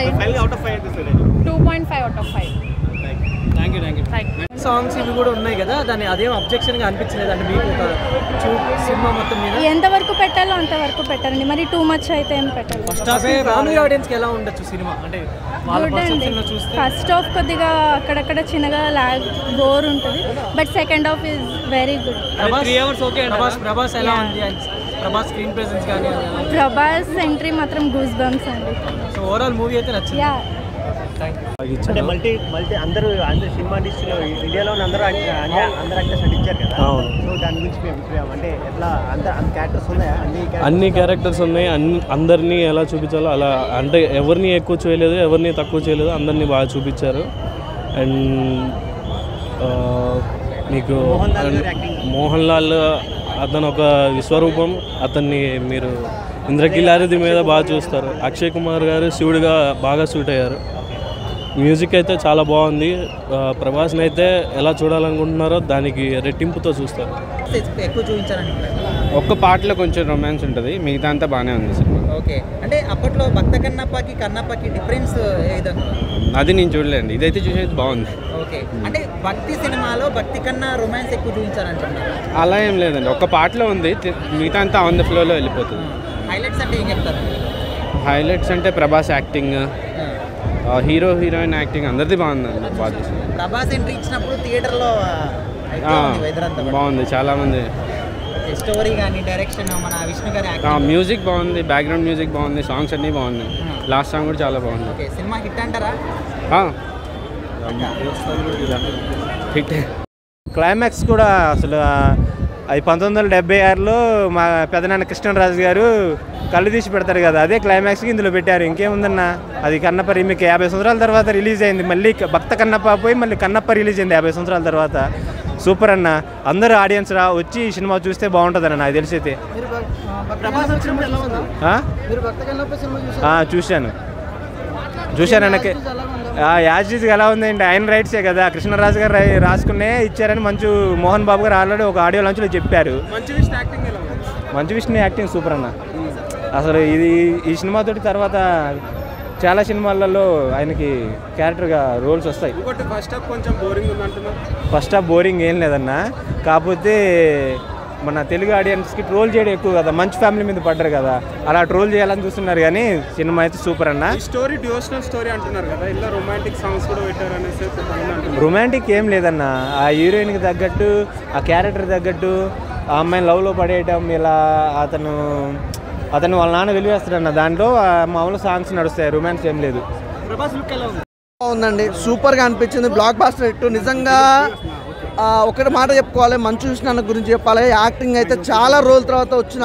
2.5 out of 5. Thank you songs ఇవి కూడా ఉన్నాయి కదా, దాన్ని అదేం అబ్జెక్షన్గా అనిపించలేదు అంటే మీకు ఒక సినిమా మొత్తం మీద ఎంతవరకు పెట్టాలో అంతవరకు పెట్టారండి, మరి టూ మచ్ అయితే ఏం పెట్టాలి. ఫ్యామిలీ ఆడియన్స్కి ఎలా ఉండొచ్చు సినిమా అంటే ఫస్ట్ హాఫ్ కొద్దిగా అక్కడక్కడ చిన్నగా లాగ్ బోర్ ఉంటుంది, but second half is very good. Prabhas ఎలా ఉంది, ప్రభాస్ స్క్రీన్ ప్రెజెన్స్ కానీ ప్రభాస్ ఎంట్రీ మాత్రం గూస్ బంప్స్ అండి. సో ఓవరాల్ మూవీ అయితే నచ్చింది. అంటే మల్టీ అందరూ సినిమా ఇండస్ట్రీలో ఇండియాలో అందరూ యాక్టర్స్ నటించారు కదా, సో దాని గురించి మేము అంటే ఎట్లా అంత క్యారెక్టర్స్ ఉన్నాయా? అన్ని క్యారెక్టర్స్ ఉన్నాయి, అందరినీ ఎలా చూపించాలో అలా, అంటే ఎవరిని ఎక్కువ చేయలేదు ఎవరిని తక్కువ చేయలేదు, అందరినీ బాగా చూపించారు. అండ్ మీకు మోహన్ లాల్ అతను ఒక విశ్వరూపం, అతన్ని మీరు ఇంద్రకిలారిది మీద బాగా చూస్తారు. అక్షయ్ కుమార్ గారు శివుడిగా బాగా సూట్ అయ్యారు. మ్యూజిక్ అయితే చాలా బాగుంది. ప్రభాస్ని అయితే ఎలా చూడాలనుకుంటున్నారో దానికి రెట్టింపుతో చూస్తారు. ఎక్కువ చూపించాలని ఒక్క పాటలో కొంచెం రొమాన్స్ ఉంటుంది, మిగతా అంతా బాగానే ఉంది సినిమా. ఓకే, అంటే అప్పట్లో భక్త కన్నప్పకి డిఫరెన్స్ ఏదన్నా అది నేను చూడలేండి, ఇదైతే చూసేది బాగుంది. ఓకే, అంటే భక్తి సినిమాలో భక్తి కన్నా రొమాన్స్ ఎక్కువ చూపించాలంటున్నారు. అలా ఏం లేదండి, ఒక్క పాటలో ఉంది, మిగతా అంతా ఆన్ ద ఫ్లోలో వెళ్ళిపోతుంది. హైలైట్స్ అంటే ఏం చెప్తారు? హైలైట్స్ అంటే Prabhas acting, hero heroine acting అందరిది బాగుందండి. ప్రభాస్ ఎంట్రీ ఇచ్చినప్పుడు థియేటర్లో బాగుంది, చాలా మంది. స్టోరీ కానీ డైరెక్షన్ మన విష్ణు గారి మ్యూజిక్ బాగుంది, బ్యాక్గ్రౌండ్ మ్యూజిక్ బాగుంది, సాంగ్స్ అన్నీ బాగున్నాయి, లాస్ట్ సాంగ్ కూడా చాలా బాగుంది. ఓకే, సినిమా హిట్ అంటారా? హిట్. క్లైమాక్స్ కూడా అసలు అది 1976లో మా పెదనాన్న కృష్ణరాజు గారు కళ్ళు తీసి పెడతారు కదా, అదే క్లైమాక్స్కి ఇందులో పెట్టారు. ఇంకేముందన్న, అది కన్నప్ప రీమేక్ 50 సంవత్సరాల తర్వాత రిలీజ్ అయింది. మళ్ళీ భక్త కన్నప్ప పోయి మళ్ళీ కన్నప్ప రిలీజ్ అయింది 50 సంవత్సరాల తర్వాత. సూపర్ అన్న, అందరూ ఆడియన్స్ వచ్చి ఈ సినిమా చూస్తే బాగుంటుంది అన్న, నాకు తెలిసి అయితే. చూశాను యాజిజ్గా ఎలా ఉందండి, ఆయన రైట్సే కదా, కృష్ణరాజు గారు రాసుకునే ఇచ్చారని మంచు మోహన్ బాబు గారు ఆల్రెడీ ఒక ఆడియో లాంచ్లో చెప్పారు. మంచు విష్ణు యాక్టింగ్ సూపర్ అన్న. అసలు ఈ సినిమాతోటి తర్వాత చాలా సినిమాలలో ఆయనకి క్యారెక్టర్గా రోల్స్ వస్తాయి. ఫస్ట్ హాఫ్ బోరింగ్ ఏం లేదన్న, కాకపోతే మన తెలుగు ఆడియన్స్కి ట్రోల్ చేయడం ఎక్కువ కదా, మంచి ఫ్యామిలీ మీద పడ్డారు కదా, అలా ట్రోల్ చేయాలని చూస్తున్నారు. కానీ సినిమా అయితే సూపర్ అన్న. స్టోరీ డివోషనల్ స్టోరీ అంటున్నారు కదా, ఇలా రొమాంటిక్ సాంగ్స్ కూడా పెట్టారు అనేసి. రొమాంటిక్ ఏం లేదన్న, ఆ హీరోయిన్కి తగ్గట్టు ఆ క్యారెక్టర్ తగ్గట్టు ఆ అమ్మాయిని లవ్లో పడేయటం, ఇలా అతను వాళ్ళ నాన్న వెలివేస్తాడన్న, దాంట్లో మామూలు సాంగ్స్ నడుస్తాయి, రొమాన్స్ ఏం లేదు. బాగుందండి, సూపర్గా అనిపించింది, బ్లాక్ బాస్టర్ హిట్ నిజంగా. ఒకటి మాట చెప్పుకోవాలి, మంచు విష్ణు అన్న గురించి చెప్పాలి. యాక్టింగ్ అయితే చాలా రోజుల తర్వాత వచ్చిన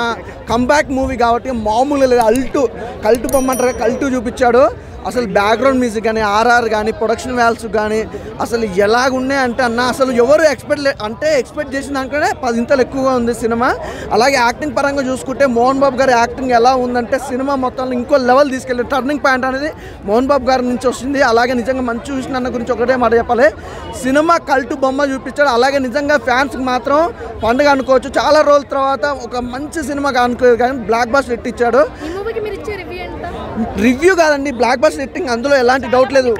కంబ్యాక్ మూవీ కాబట్టి మామూలు లేదు. కల్టు బొమ్మంటారు, కల్టు చూపించాడు. అసలు బ్యాక్గ్రౌండ్ మ్యూజిక్ కానీ, ఆర్ఆర్ కానీ, ప్రొడక్షన్ వాల్యూస్ కానీ అసలు ఎలాగున్నాయంటే అన్న, అసలు ఎవరు ఎక్స్పెక్ట్ చేసిన దానికంటే 10 ఇంతలు ఎక్కువగా ఉంది సినిమా. అలాగే యాక్టింగ్ పరంగా చూసుకుంటే మోహన్ బాబు గారి యాక్టింగ్ ఎలా ఉందంటే సినిమా మొత్తంలో ఇంకో లెవెల్ తీసుకెళ్ళి టర్నింగ్ పాయింట్ అనేది మోహన్ బాబు గారి నుంచి వస్తుంది. అలాగే నిజంగా మంచు విష్ణు అన్న గురించి ఒకటే మాట చెప్పాలి, సినిమా కల్టు బొమ్మ చూపించాడు. అలాగే నిజంగా ఫ్యాన్స్కి మాత్రం పండుగ అనుకోవచ్చు. చాలా రోజుల తర్వాత ఒక మంచి సినిమాగా అనుకోవచ్చు, కానీ బ్లాక్ బాస్టర్ హిట్ ఇచ్చాడు. రివ్యూ కాదండి, బ్లాక్ బాస్టర్ హిట్టింగ్, అందులో ఎలాంటి డౌట్ లేదు.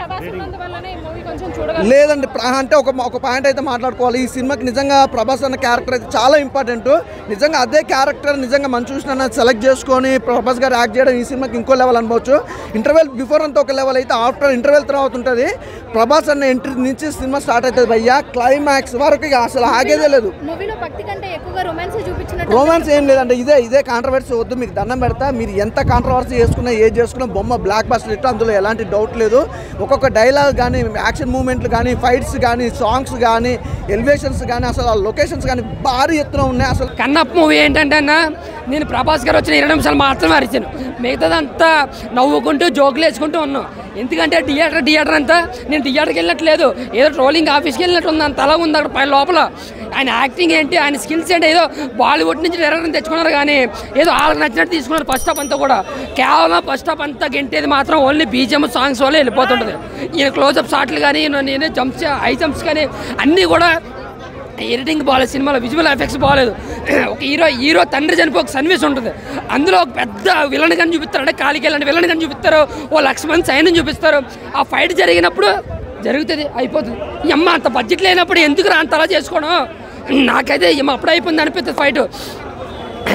లేదండి, అంటే ఒక పాయింట్ అయితే మాట్లాడుకోవాలి. ఈ సినిమాకి నిజంగా ప్రభాస్ అన్న క్యారెక్టర్ అయితే చాలా ఇంపార్టెంట్. నిజంగా అదే క్యారెక్టర్ నిజంగా మంచు విష్ణు అన్న సెలెక్ట్ చేసుకొని ప్రభాస్ గారు యాక్ట్ చేయడం ఈ సినిమాకి ఇంకో లెవెల్ అనుకోవచ్చు. ఇంటర్వెల్ బిఫోర్ అంతా ఒక లెవెల్ అయితే ఆఫ్టర్ ఇంటర్వెల్ తర్వాత ఉంటుంది. ప్రభాస్ అన్న ఎంట్రీ నుంచి సినిమా స్టార్ట్ అవుతుంది భయ్యా, క్లైమాక్స్ వరకు అసలు ఆగేదే లేదు. రొమాన్స్ ఏం లేదంటే ఇదే కాంట్రవర్సీ వద్దు, మీకు దండం పెడతా. మీరు ఎంత కాంట్రవర్సీ చేసుకున్నా ఏది చేసుకున్నా బొమ్మ బ్లాక్ బాస్టర్ హిట్, అందులో ఎలాంటి డౌట్ లేదు. ఒక్కొక్క డైలాగ్ కానీ, యాక్షన్ మూమెంట్లు కానీ, ఫైట్స్ కానీ, సాంగ్స్ కానీ, ఎలివేషన్స్ కానీ, అసలు ఆ లొకేషన్స్ కానీ భారీ ఎత్తున ఉన్నాయి. అసలు కన్నప్ప మూవీ ఏంటంటే అన్న, నేను ప్రభాస్ గారు వచ్చిన 20 నిమిషాలు మాత్రమే అరిచాను, మిగతాదంతా నవ్వుకుంటూ జోకులు వేసుకుంటూ ఉన్నాను. ఎందుకంటే థియేటర్ అంతా నేను థియేటర్కి వెళ్ళట్లేదు, ఏదో ట్రోలింగ్ ఆఫీస్కి వెళ్ళినట్టు ఉంది, అంత అలా ఉంది అక్కడ పై లోపల. ఆయన యాక్టింగ్ ఏంటి, ఆయన స్కిల్స్ ఏంటి, ఏదో బాలీవుడ్ నుంచి డైరెక్టర్ని తెచ్చుకున్నారు, కానీ ఏదో వాళ్ళకి నచ్చినట్టు తీసుకున్నారు. ఫస్ట్ హాఫ్ అంతా కూడా కేవలం ఫస్ట్ హాఫ్ అంతా గెంటేది మాత్రం ఓన్లీ బీజిఎం సాంగ్స్ వల్ల వెళ్ళిపోతుంటుంది. ఈయన క్లోజప్ షాట్లు కానీ, నేను జంప్స్ హై జంప్స్ కానీ అన్నీ కూడా ఎడిటింగ్ బాగాలేదు, సినిమాలో విజువల్ ఎఫెక్ట్స్ బాగాలేదు. ఒక హీరో తండ్రి చనిపోయి ఒక సన్నివేశం ఉంటుంది, అందులో ఒక పెద్ద విలన్ కానీ చూపిస్తారు, అంటే కాలికి వెళ్ళండి విలన్ కానీ చూపిస్తారు, ఓ 1,00,000 మంది సైన్యం చూపిస్తారు. ఆ ఫైట్ జరిగినప్పుడు జరుగుతుంది, అయిపోతుంది. ఈ అమ్మ అంత బడ్జెట్ లేనప్పుడు ఎందుకు అంతలా చేసుకోవడం, నాకైతే అప్పుడు అయిపోయింది అనిపిస్తుంది ఫైట్.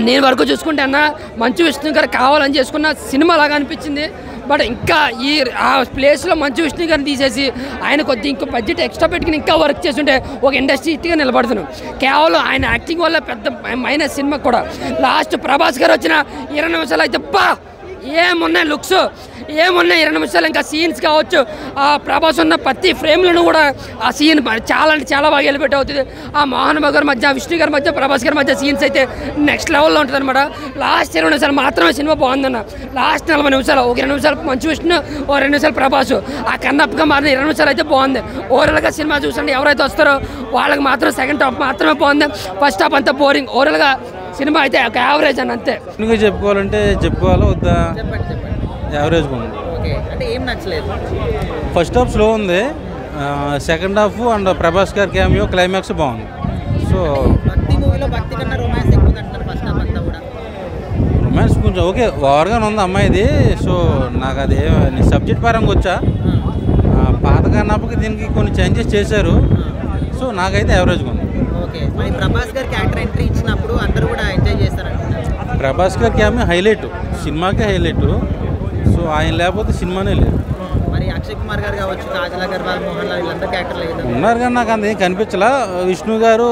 నేను వరకు చూసుకుంటే అన్న మంచు విష్ణు గారు కావాలని చేసుకున్న సినిమా లాగా అనిపించింది. బట్ ఇంకా ఆ ప్లేస్లో మంచు విష్ణు గారిని తీసేసి ఆయన కొద్దిగా ఇంకో బడ్జెట్ ఎక్స్ట్రా పెట్టుకుని ఇంకా వర్క్ చేస్తుంటే ఒక ఇండస్ట్రీ ఇట్టిగా నిలబడుతున్నాం. కేవలం ఆయన యాక్టింగ్ వల్ల పెద్ద మైనస్ సినిమా కూడా. లాస్ట్ ప్రభాస్ గారు వచ్చిన 20 నిమిషాలు అయితే ఏమున్నాయి లుక్స్, ఏమున్నాయి 20 నిమిషాలు. ఇంకా సీన్స్ కావచ్చు, ఆ ప్రభాస్ ఉన్న ప్రతి ఫ్రేమ్లను కూడా ఆ సీన్ చాలా అంటే చాలా బాగా ఎలివేట్ అవుతుంది. ఆ మోహన్ బాబు గారి మధ్య, విష్ణు గారి మధ్య, ప్రభాస్ గారి మధ్య సీన్స్ అయితే నెక్స్ట్ లెవెల్లో ఉంటుంది అనమాట. లాస్ట్ 20 నిమిషాలు మాత్రమే సినిమా బాగుందన్న. లాస్ట్ 40 నిమిషాలు, ఒక 2 నిమిషాలు మంచు విష్ణు, ఓ 2 నిమిషాలు ప్రభాస్, ఆ కన్నప్పగా మారిన 20 నిమిషాలు అయితే బాగుంది. ఓవరాల్గా సినిమా చూసండి, ఎవరైతే వస్తారో వాళ్ళకి మాత్రం సెకండ్ హాఫ్ మాత్రమే బాగుంది, ఫస్ట్ హాఫ్ అంతా బోరింగ్. ఓవరాల్గా సినిమా అయితే ఒక యావరేజ్ అని అంతే. చెప్పుకోవాలంటే చెప్పుకోవాలా వద్దా? యావరేజ్ ఉంది. అంటే ఏం నచ్చలేదు? ఫస్ట్ హాఫ్ స్లో ఉంది, సెకండ్ హాఫ్ అండ్ ప్రభాస్ గారి క్యామియో క్లైమాక్స్ బాగుంది. సో భక్తి మూవీలో భక్తి కన్నా రొమాన్స్ ఎక్కువ అంటారు ఫస్ట్ హాఫ్ అంతా కూడా. రొమాన్స్ కొంచెం ఓకే ఓవర్గానే ఉంది అమ్మాయిది. సో నాకు అది సబ్జెక్ట్ పరంగా వచ్చా, పాత కన్నప్పకి దీనికి కొన్ని చేంజెస్ చేశారు. సో నాకైతే యావరేజ్గా ఉంది. ఓకే, మరి ప్రభాస్ గారి క్యారెక్టర్ ఎంట్రీ ఇచ్చినప్పుడు అందరూ కూడా ఎంజాయ్ చేస్తారంటున్నారు. ప్రభాస్ గారి క్యామియో హైలైట్, సినిమాకే హైలైట్. సో ఆయన లేకపోతే సినిమానే లేదు. మరి అక్షయ్ కుమార్ గారు కావచ్చు, కాజల్ అగర్వాల్, మోహన్ లాల్ వీళ్ళంతా క్యారెక్టర్ లేదు ఉన్నారు కానీ నాకు అంత ఏం కనిపించలా. విష్ణు గారు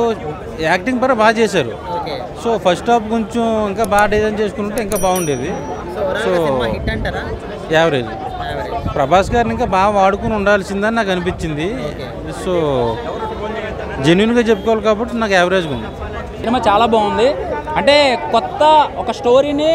యాక్టింగ్ పరంగా బాగా చేశారు. సో ఫస్ట్ హాఫ్ కొంచెం ఇంకా బాగా డిజైన్ చేసుకుంటే ఇంకా బాగుండేది. సో హిట్ అంటారా? యావరేజ్. ప్రభాస్ గారిని ఇంకా బాగా వాడుకుని ఉండాల్సిందని నాకు అనిపించింది. సో జెన్యున్గా చెప్పుకోవాలి కాబట్టి నాకు యావరేజ్గా ఉంది. సినిమా చాలా బాగుంది. అంటే కొత్త ఒక స్టోరీని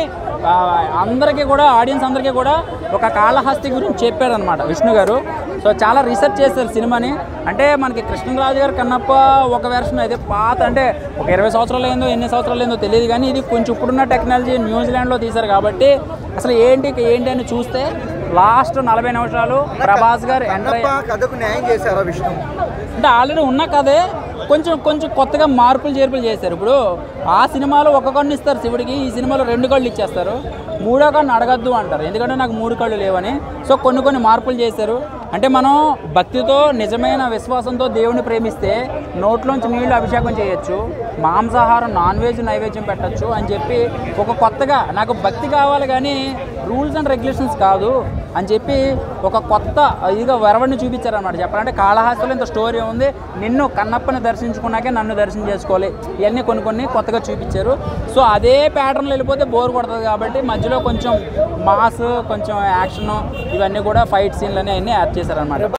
అందరికీ కూడా, ఆడియన్స్ అందరికీ కూడా ఒక కాళహస్తి గురించి చెప్పారనమాట విష్ణు గారు. సో చాలా రీసెర్చ్ చేశారు సినిమాని. అంటే మనకి కృష్ణరాజు గారు కన్నప్ప ఒక వెర్షన్ అయితే పాత, అంటే ఒక 20 సంవత్సరాలు ఏందో ఎన్ని సంవత్సరాలు ఏందో తెలియదు, కానీ ఇది కొంచెం ఇప్పుడున్న టెక్నాలజీ న్యూజిలాండ్లో తీశారు కాబట్టి అసలు ఏంటి అని చూస్తే లాస్ట్ 40 నిమిషాలు ప్రభాస్ గారు కథకు న్యాయం చేశారా విష్ణు? అంటే ఆల్రెడీ ఉన్న కథే కొంచెం కొత్తగా మార్పులు చేర్పులు చేశారు. ఇప్పుడు ఆ సినిమాలో ఒక కన్ను ఇస్తారు శివుడికి, ఈ సినిమాలో 2 కళ్ళు ఇచ్చేస్తారు. 3వ కన్ను అడగద్దు అంటారు, ఎందుకంటే నాకు 3 కళ్ళు లేవని. సో కొన్ని మార్పులు చేశారు. అంటే మనం భక్తితో, నిజమైన విశ్వాసంతో దేవుని ప్రేమిస్తే నోట్లోంచి నీళ్లు అభిషేకం చేయొచ్చు, మాంసాహారం నాన్ వెజ్ నైవేద్యం పెట్టచ్చు అని చెప్పి ఒక కొత్తగా, నాకు భక్తి కావాలి కానీ రూల్స్ అండ్ రెగ్యులేషన్స్ కాదు అని చెప్పి ఒక కొత్త ఇదిగా వరవడిని చూపించారనమాట. చెప్పాలంటే కాళహస్తిలో ఇంత స్టోరీ ఉంది, నిన్ను కన్నప్పని దర్శించుకున్నాకే నన్ను దర్శనం చేసుకోవాలి, ఇవన్నీ కొన్ని కొత్తగా చూపించారు. సో అదే ప్యాటర్న్లో వెళ్ళిపోతే బోర్ కొడుతుంది కాబట్టి మధ్యలో కొంచెం మాస్, కొంచెం యాక్షన్, ఇవన్నీ కూడా ఫైట్ సీన్లు అన్నీ యాడ్ చేశారనమాట.